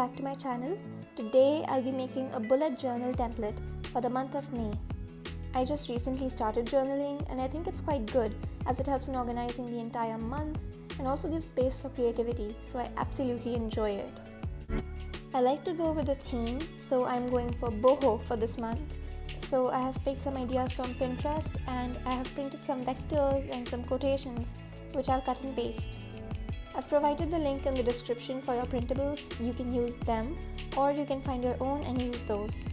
back to my channel. Today I'll be making a bullet journal template for the month of May. I just recently started journaling and I think it's quite good as it helps in organizing the entire month and also gives space for creativity, so I absolutely enjoy it. I like to go with a theme, so I'm going for Boho for this month. So I have picked some ideas from Pinterest and I have printed some vectors and some quotations which I'll cut and paste. I've provided the link in the description for your printables. You can use them or you can find your own and use those.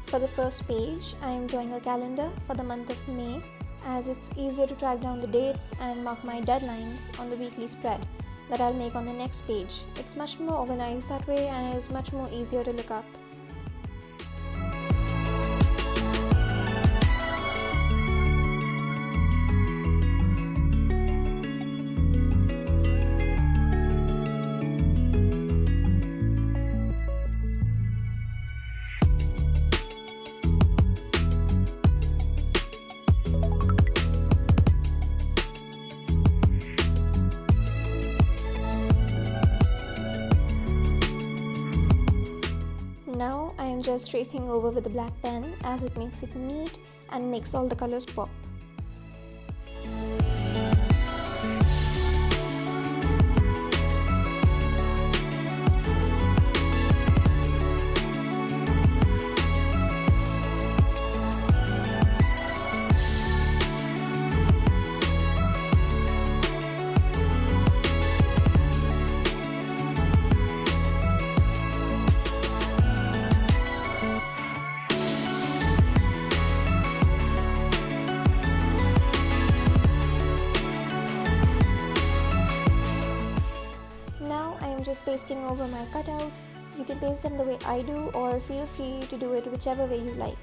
For the first page, I am drawing a calendar for the month of May as it's easier to track down the dates and mark my deadlines on the weekly spread that I'll make on the next page. It's much more organized that way and is much more easier to look up. Now I am just tracing over with a black pen as it makes it neat and makes all the colors pop. Just pasting over my cutouts. You can paste them the way I do or feel free to do it whichever way you like.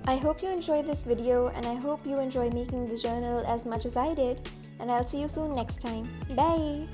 I hope you enjoyed this video and I hope you enjoy making the journal as much as I did, and I'll see you soon next time. Bye!